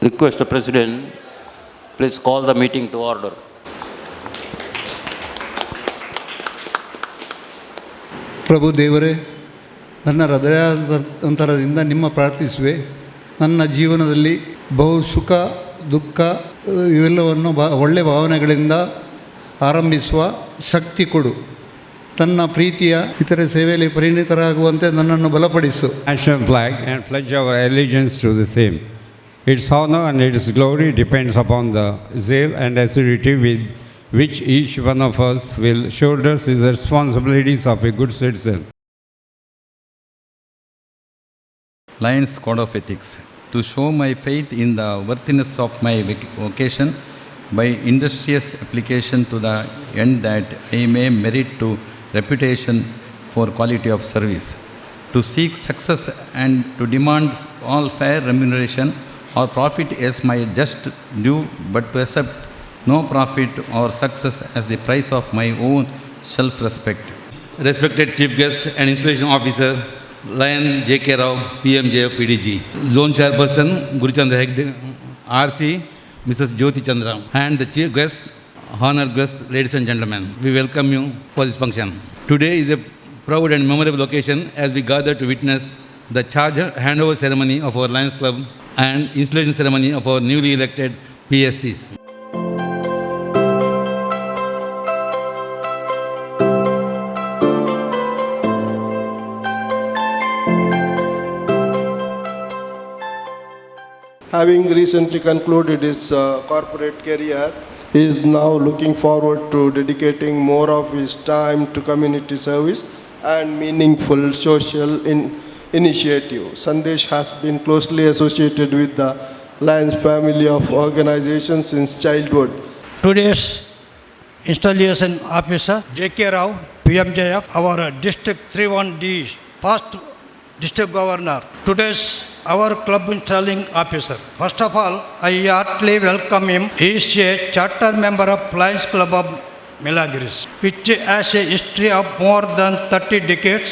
Request the President, please call the meeting to order. ಪ್ರಭು ದೇವರೇ, ನನ್ನ ಹೃದಯಾಂತರದಿಂದ ನಿಮ್ಮ ಪ್ರಾರ್ಥಿಸುವೆ. ನನ್ನ ಜೀವನದಲ್ಲಿ ಬಹು ಸುಖ ದುಃಖ ಇವೆಲ್ಲವನ್ನು ಒಳ್ಳೆಯ ಭಾವನೆಗಳಿಂದ ಆರಂಭಿಸುವ ಶಕ್ತಿ ಕೊಡು. ತನ್ನ ಪ್ರೀತಿಯ ಇತರೆ ಸೇವೆಯಲ್ಲಿ ಪರಿಣಿತರಾಗುವಂತೆ ನನ್ನನ್ನು ಬಲಪಡಿಸು. National flag and pledge our allegiance to the same. Its honor and its glory depends upon the zeal and assiduity with which each one of us will shoulder his responsibilities of a good citizen. Lions Code of Ethics. To show my faith in the worthiness of my vocation by industrious application to the end that I may merit to reputation for quality of service. To seek success and to demand all fair remuneration or profit as my just due, but to accept no profit or success as the price of my own self-respect. Respected Chief Guest and Installation Officer, Lion J.K. Rao, PMJ PDG. Zone Chairperson, Guruchandra Hegde, RC, Mrs. Jyoti Chandra, and the Chief Guests, honored guests, ladies and gentlemen. We welcome you for this function. Today is a proud and memorable occasion as we gather to witness the charge handover ceremony of our Lions Club and installation ceremony of our newly elected PSTs. Having recently concluded his corporate career, he is now looking forward to dedicating more of his time to community service and meaningful social initiative. Sandesh has been closely associated with the Lions family of organizations since childhood. Today's installation officer, J.K. Rao, PMJF, our District 31D, past District Governor. Today's our club installing officer. First of all, I heartily welcome him. He is a charter member of Lions Club of Milagres, which has a history of more than 30 decades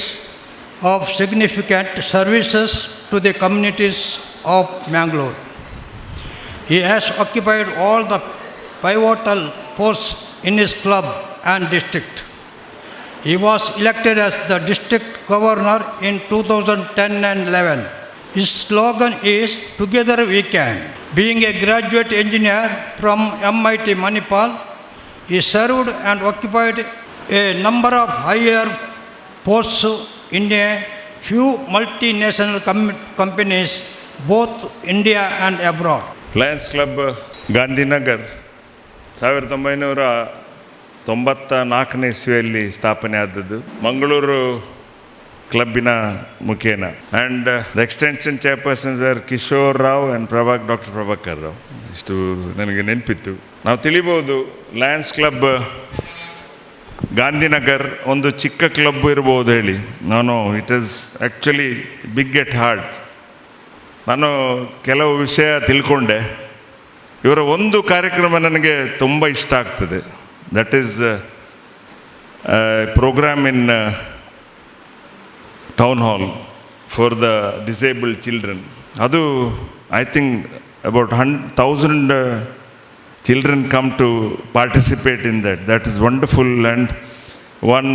of significant services to the communities of Mangalore. He has occupied all the pivotal posts in his club and district. He was elected as the district governor in 2010 and 11. His slogan is "Together we can." Being a graduate engineer from MIT Manipal, he served and occupied a number of higher posts in a few multinational companies, both India and abroad. Lions club Gandhinagar 1994 ಇಸ್ವಿಯಲ್ಲಿ ಸ್ಥಾಪನೆ ಆದದ್ದು ಮಂಗಳೂರು ಕ್ಲಬ್ಬಿನ ಮುಖೇನ. And the extension chairpersons R Kishore Rao and doctor Prabhakar Rao. ಇಷ್ಟು ನನಗೆ ನೆನಪಿತ್ತು. ನಾವು ತಿಳಿಬೋದು Lions club Gandhinagar ಒಂದು ಚಿಕ್ಕ ಕ್ಲಬ್ ಇರ್ಬೋದು ಹೇಳಿ. It is actually big at heart. ನಾನು ಕೆಲವು ವಿಷಯ ತಿಳ್ಕೊಂಡೆ. ಇವರ ಒಂದು ಕಾರ್ಯಕ್ರಮ ನನಗೆ ತುಂಬ ಇಷ್ಟ ಆಗ್ತದೆ. That is programme in town hall for the disabled children. ಅದು I think about 1,000 children come to participate in that. That is wonderful. And one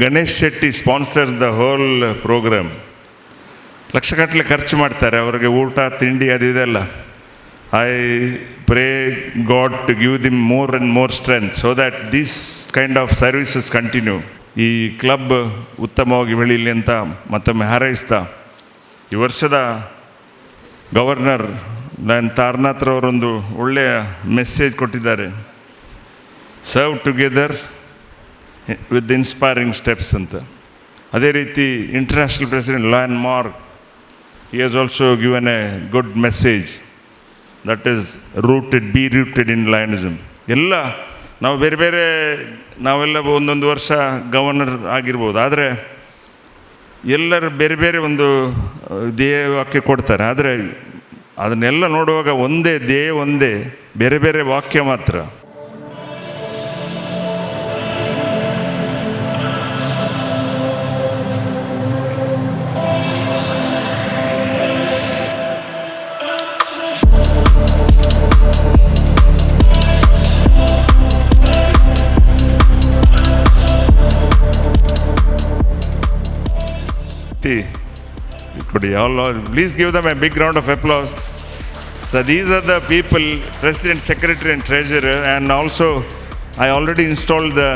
Ganesh Shetty sponsors the whole program. ಲಕ್ಷಗಟ್ಟಲೆ ಖರ್ಚು ಮಾಡ್ತಾರೆ ಅವರಿಗೆ ಊಟ ತಿಂಡಿ ಅದಿದೆಲ್ಲ. I pray God to give them more and more strength so that these kind of services continue. ಈ club ಉತ್ತಮವಾಗಿ ಬೆಳೀಲಿ ಅಂತ ಮತ್ತೊಮ್ಮೆ ಹಾರೈಸ್ತಾ, ಈ ವರ್ಷದ ಗವರ್ನರ್ ತಾರನಾಥ್ರವರೊಂದು ಒಳ್ಳೆಯ ಮೆಸೇಜ್ ಕೊಟ್ಟಿದ್ದಾರೆ. Serve together with inspiring steps ಅಂತ. ಅದೇ ರೀತಿ international president lion mark, he has also given a good message that is be rooted in Lionism. ಎಲ್ಲ ನಾವು ಬೇರೆ ಬೇರೆ ನಾವೆಲ್ಲ ಒಂದೊಂದು ವರ್ಷ ಗವರ್ನರ್ ಆಗಿರ್ಬೋದು, ಆದರೆ ಎಲ್ಲರೂ ಬೇರೆ ಬೇರೆ ಒಂದು ಧ್ಯೇಯ ವಾಕ್ಯ ಕೊಡ್ತಾರೆ. ಆದರೆ ಅದನ್ನೆಲ್ಲ ನೋಡುವಾಗ ಒಂದೇ ಧ್ಯೇಯ, ಒಂದೇ ಬೇರೆ ಬೇರೆ ವಾಕ್ಯ ಮಾತ್ರ. committee. Could you all please give them a big round of applause. So these are the people, President, Secretary and Treasurer, and also I already installed the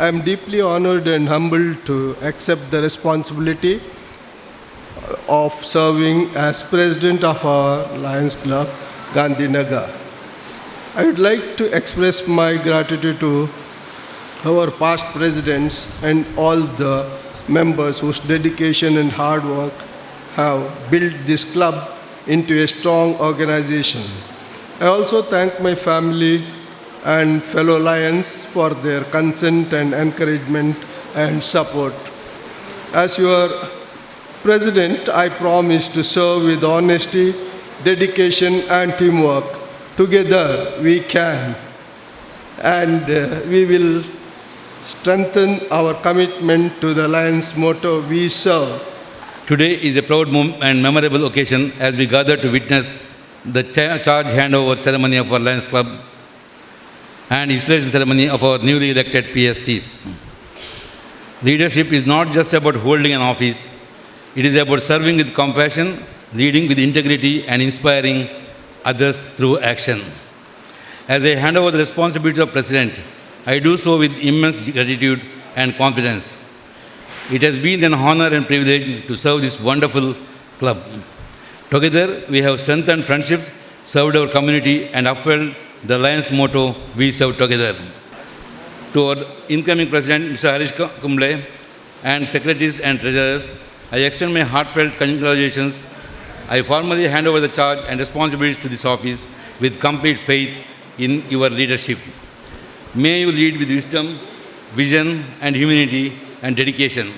I am deeply honored and humbled to accept the responsibility of serving as president of our Lions Club, Gandhinagar. I would like to express my gratitude to our past presidents and all the members whose dedication and hard work have built this club into a strong organization. I also thank my family and fellow Lions for their consent and encouragement and support. As your president, I promise to serve with honesty, dedication, and teamwork. Together we can, and we will strengthen our commitment to the Lions motto, "We serve." Today is a proud and memorable occasion as we gather to witness the charge handover ceremony of our Lions Club and installation ceremony of our newly elected PSTs. Leadership is not just about holding an office, it is about serving with compassion, leading with integrity, and inspiring others through action. As I hand over the responsibility of President, I do so with immense gratitude and confidence. It has been an honor and privilege to serve this wonderful club. Together, we have strengthened friendships, served our community, and upheld the Lions motto, "We serve together." To our incoming President, Mr. Harish Kumble, and Secretaries and Treasurers, I extend my heartfelt congratulations. I formally hand over the charge and responsibilities to this office with complete faith in your leadership. May you lead with wisdom, vision, and humility and dedication.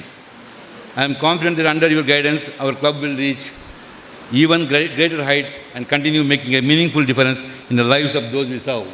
I am confident that under your guidance, our club will reach even greater heights and continue making a meaningful difference in the lives of those we serve.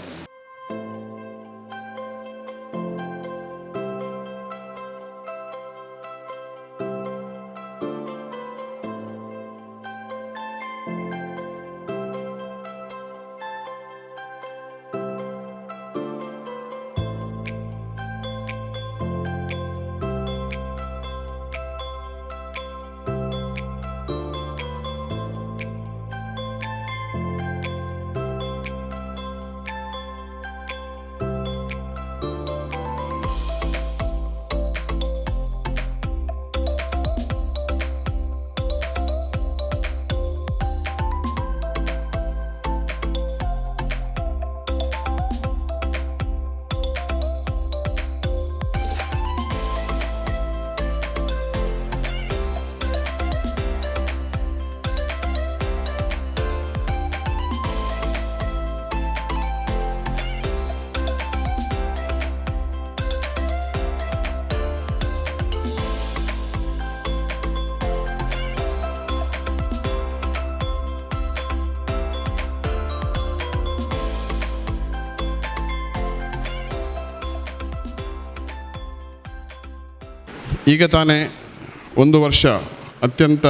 ಈಗ ತಾನೇ ಒಂದು ವರ್ಷ ಅತ್ಯಂತ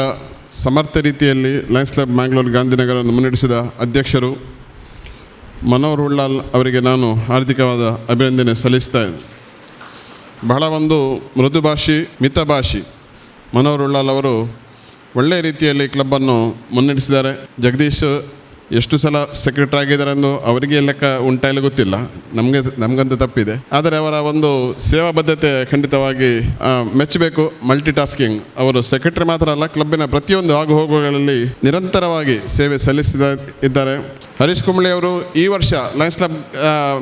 ಸಮರ್ಥ ರೀತಿಯಲ್ಲಿ Lions club Mangalore ಗಾಂಧಿನಗರವನ್ನು ಮುನ್ನಡೆಸಿದ ಅಧ್ಯಕ್ಷರು ಮನೋಹರ್ ಉಳ್ಳಾಲ್ ಅವರಿಗೆ ನಾನು ಹಾರ್ದಿಕವಾದ ಅಭಿನಂದನೆ ಸಲ್ಲಿಸ್ತಾ ಇದ್ದೇನೆ. ಬಹಳ ಒಂದು ಮೃದುಭಾಷಿ ಮಿತಭಾಷಿ ಮನೋಹರ್ ಉಳ್ಳಾಲ್ ಅವರು ಒಳ್ಳೆಯ ರೀತಿಯಲ್ಲಿ ಕ್ಲಬ್ಬನ್ನು ಮುನ್ನಡೆಸಿದ್ದಾರೆ. ಜಗದೀಶ್ ಎಷ್ಟು ಸಲ ಸೆಕ್ರೆಟರಿ ಆಗಿದ್ದಾರೆ ಎಂದು ಅವರಿಗೆ ಲೆಕ್ಕ ಉಂಟಾ ಇಲ್ಲ ಗೊತ್ತಿಲ್ಲ, ನಮಗಂತೂ ತಪ್ಪಿದೆ. ಆದರೆ ಅವರ ಒಂದು ಸೇವಾ ಬದ್ಧತೆ ಖಂಡಿತವಾಗಿ ಮೆಚ್ಚಬೇಕು. ಮಲ್ಟಿ ಟಾಸ್ಕಿಂಗ್, ಅವರು ಸೆಕ್ರೆಟರಿ ಮಾತ್ರ ಅಲ್ಲ, ಕ್ಲಬ್ಬಿನ ಪ್ರತಿಯೊಂದು ಆಗುಹೋಗುಗಳಲ್ಲಿ ನಿರಂತರವಾಗಿ ಸೇವೆ ಸಲ್ಲಿಸಿದ ಇದ್ದಾರೆ. ಹರೀಶ್ ಕುಂಬ್ಳೆ ಅವರು ಈ ವರ್ಷ ಲಯನ್ಸ್ ಕ್ಲಬ್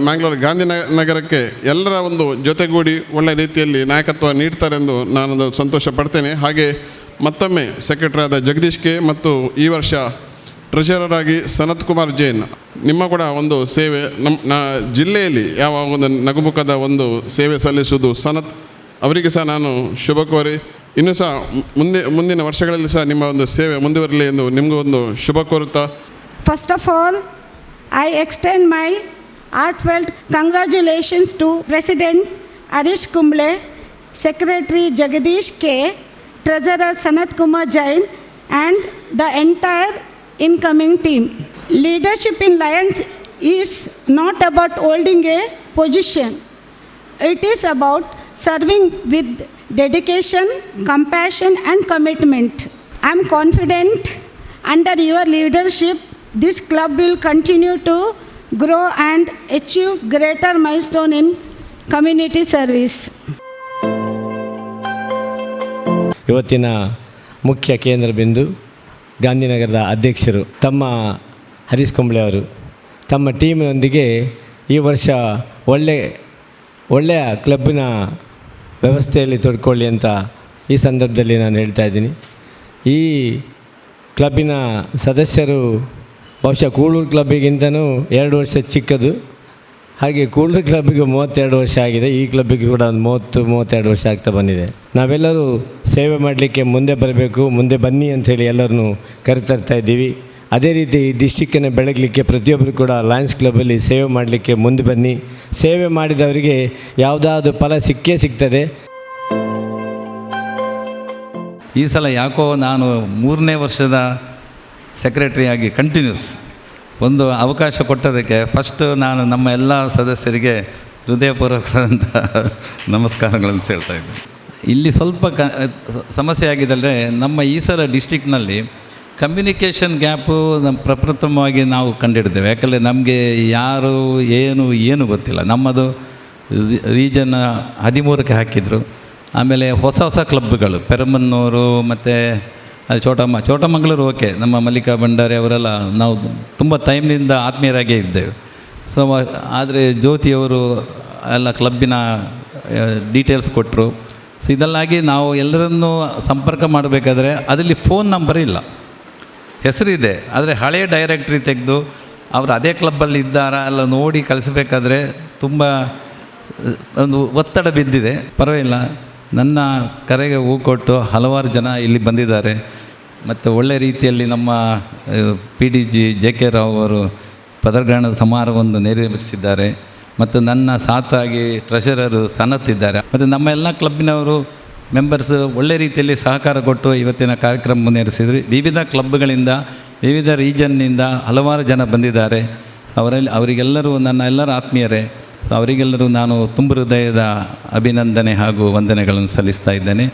ಮ್ಯಾಂಗ್ಳೂರು ಗಾಂಧಿನಗರಕ್ಕೆ ಎಲ್ಲರ ಒಂದು ಜೊತೆಗೂಡಿ ಒಳ್ಳೆಯ ರೀತಿಯಲ್ಲಿ ನಾಯಕತ್ವ ನೀಡ್ತಾರೆಂದು ನಾನೊಂದು ಸಂತೋಷ ಪಡ್ತೇನೆ. ಹಾಗೆ ಮತ್ತೊಮ್ಮೆ ಸೆಕ್ರೆಟರಿ ಆದ ಜಗದೀಶ್ ಕೆ ಮತ್ತು ಈ ವರ್ಷ ಟ್ರೆಷರರ್ ಆಗಿ ಸನತ್ ಕುಮಾರ್ ಜೈನ್, ನಿಮ್ಮ ಕೂಡ ಒಂದು ಸೇವೆ ನಮ್ಮ ಜಿಲ್ಲೆಯಲ್ಲಿ ಯಾವ ಒಂದು ನಗುಮುಖದ ಒಂದು ಸೇವೆ ಸಲ್ಲಿಸುವುದು ಸನತ್ ಅವರಿಗೆ ಸಹ ನಾನು ಶುಭ ಕೋರಿ ಇನ್ನೂ ಸಹ ಮುಂದಿನ ವರ್ಷಗಳಲ್ಲಿ ಸಹ ನಿಮ್ಮ ಒಂದು ಸೇವೆ ಮುಂದುವರಲಿ ಎಂದು ನಿಮಗೂ ಒಂದು ಶುಭ ಕೋರುತ್ತಾ, First of all, I extend my heartfelt congratulations to President Harish Kumble, Secretary Jagadish K, Treasurer Sanat Kumar Jain and the entire incoming team. Leadership in Lions is not about holding a position. It is about serving with dedication, compassion and commitment. I am confident under your leadership this club will continue to grow and achieve greater milestone in community service. ಇವತ್ತಿನ ಮುಖ್ಯ ಕೇಂದ್ರ ಬಿಂದು ಗಾಂಧಿನಗರದ ಅಧ್ಯಕ್ಷರು ತಮ್ಮ ಹರೀಶ್ ಕುಂಬ್ಳೆ ಅವರು ತಮ್ಮ ಟೀಮಿನೊಂದಿಗೆ ಈ ವರ್ಷ ಒಳ್ಳೆಯ ಕ್ಲಬ್ಬಿನ ವ್ಯವಸ್ಥೆಯಲ್ಲಿ ತೊಡ್ಕೊಳ್ಳಿ ಅಂತ ಈ ಸಂದರ್ಭದಲ್ಲಿ ನಾನು ಹೇಳ್ತಾ ಇದ್ದೀನಿ. ಈ ಕ್ಲಬ್ಬಿನ ಸದಸ್ಯರು ಬಹುಶಃ ಕೂಳೂರು ಕ್ಲಬ್ಬಿಗಿಂತನೂ 2 ವರ್ಷ ಚಿಕ್ಕದು. ಹಾಗೆ ಕೂಳೂರು ಕ್ಲಬ್ಬಿಗೆ 32 ವರ್ಷ ಆಗಿದೆ, ಈ ಕ್ಲಬ್ಬಿಗೆ ಕೂಡ ಒಂದು 30-32 ವರ್ಷ ಆಗ್ತಾ ಬಂದಿದೆ. ನಾವೆಲ್ಲರೂ ಸೇವೆ ಮಾಡಲಿಕ್ಕೆ ಮುಂದೆ ಬರಬೇಕು, ಮುಂದೆ ಬನ್ನಿ ಅಂಥೇಳಿ ಎಲ್ಲರನ್ನೂ ಕರೆತರ್ತಾ ಇದ್ದೀವಿ. ಅದೇ ರೀತಿ ಈ ಡಿಸ್ಟಿಕ್ಕನ್ನು ಬೆಳಗಲಿಕ್ಕೆ ಪ್ರತಿಯೊಬ್ಬರು ಕೂಡ ಲಯನ್ಸ್ ಕ್ಲಬ್ಬಲ್ಲಿ ಸೇವೆ ಮಾಡಲಿಕ್ಕೆ ಮುಂದೆ ಬನ್ನಿ. ಸೇವೆ ಮಾಡಿದವರಿಗೆ ಯಾವುದಾದ್ರು ಫಲ ಸಿಗ್ತದೆ. ಈ ಸಲ ಯಾಕೋ ನಾನು 3ನೇ ವರ್ಷದ ಸೆಕ್ರೆಟರಿಯಾಗಿ ಕಂಟಿನ್ಯೂಸ್ ಒಂದು ಅವಕಾಶ ಕೊಟ್ಟದಕ್ಕೆ ಫಸ್ಟ್ ನಾನು ನಮ್ಮ ಎಲ್ಲ ಸದಸ್ಯರಿಗೆ ಹೃದಯಪೂರ್ವಕವಾದಂಥ ನಮಸ್ಕಾರಗಳನ್ನು ಹೇಳ್ತಾ ಇದ್ದೀನಿ. ಇಲ್ಲಿ ಸ್ವಲ್ಪ ಸಮಸ್ಯೆ ಆಗಿದ್ದರೆ ನಮ್ಮ ಈ ಸಲ ಡಿಸ್ಟಿಕ್ನಲ್ಲಿ ಕಮ್ಯುನಿಕೇಷನ್ ಗ್ಯಾಪು ನಮ್ಮ ಪ್ರಪ್ರಥಮವಾಗಿ ನಾವು ಕಂಡುಹಿಡಿದ್ದೇವೆ. ಯಾಕಂದರೆ ನಮಗೆ ಯಾರು ಏನು ಗೊತ್ತಿಲ್ಲ. ನಮ್ಮದು ರೀಜನ್ 13ಕ್ಕೆ ಹಾಕಿದರು. ಆಮೇಲೆ ಹೊಸ ಕ್ಲಬ್ಗಳು ಪೆರಮನ್ನೂರು ಮತ್ತು ಚೋಟಮಂಗಳೂರು ಓಕೆ, ನಮ್ಮ ಮಲ್ಲಿಕಾ ಭಂಡಾರಿ ಅವರೆಲ್ಲ ನಾವು ತುಂಬ ಟೈಮ್ನಿಂದ ಆತ್ಮೀಯರಾಗೇ ಇದ್ದೇವೆ. ಸೊ ಆದರೆ ಜ್ಯೋತಿಯವರು ಎಲ್ಲ ಕ್ಲಬ್ಬಿನ ಡೀಟೇಲ್ಸ್ ಕೊಟ್ಟರು. ಸೊ ಇದಲ್ಲಾಗಿ ನಾವು ಎಲ್ಲರನ್ನೂ ಸಂಪರ್ಕ ಮಾಡಬೇಕಾದ್ರೆ ಅದರಲ್ಲಿ ಫೋನ್ ನಂಬರ್ ಇಲ್ಲ, ಹೆಸರಿದೆ, ಆದರೆ ಹಳೆಯ ಡೈರೆಕ್ಟ್ರಿ ತೆಗೆದು ಅವರು ಅದೇ ಕ್ಲಬ್ಬಲ್ಲಿ ಇದ್ದಾರಾ ಎಲ್ಲ ನೋಡಿ ಕಳಿಸ್ಬೇಕಾದ್ರೆ ತುಂಬ ಒಂದು ಒತ್ತಡ ಬಿದ್ದಿದೆ. ಪರವಾಗಿಲ್ಲ, ನನ್ನ ಕರೆಗೆ ಹೂ ಕೊಟ್ಟು ಹಲವಾರು ಜನ ಇಲ್ಲಿ ಬಂದಿದ್ದಾರೆ. ಮತ್ತು ಒಳ್ಳೆಯ ರೀತಿಯಲ್ಲಿ ನಮ್ಮ PDG JK ರಾವ್ ಅವರು ಪದಗ್ರಹಣದ ಸಮಾರಂಭವನ್ನು ನೆರವೇರಿಸಿದ್ದಾರೆ. ಮತ್ತು ನನ್ನ ಸಾಥಾಗಿ ಟ್ರೆಷರರು ಸನತ್ ಇದ್ದಾರೆ. ಮತ್ತು ನಮ್ಮ ಎಲ್ಲ ಕ್ಲಬ್ಬಿನವರು ಮೆಂಬರ್ಸ್ ಒಳ್ಳೆಯ ರೀತಿಯಲ್ಲಿ ಸಹಕಾರ ಕೊಟ್ಟು ಇವತ್ತಿನ ಕಾರ್ಯಕ್ರಮ ನೆರವೇರಿಸಿದ್ರು. ವಿವಿಧ ಕ್ಲಬ್ಗಳಿಂದ ವಿವಿಧ ರೀಜನ್ನಿಂದ ಹಲವಾರು ಜನ ಬಂದಿದ್ದಾರೆ. ಅವರಿಗೆಲ್ಲರೂ ನನ್ನ ಎಲ್ಲರ ಆತ್ಮೀಯರೇ. ಅವರಿಗೆಲ್ಲರೂ ನಾನು ತುಂಬ ಹೃದಯದ ಅಭಿನಂದನೆ ಹಾಗೂ ವಂದನೆಗಳನ್ನು ಸಲ್ಲಿಸ್ತಾ ಇದ್ದೇನೆ.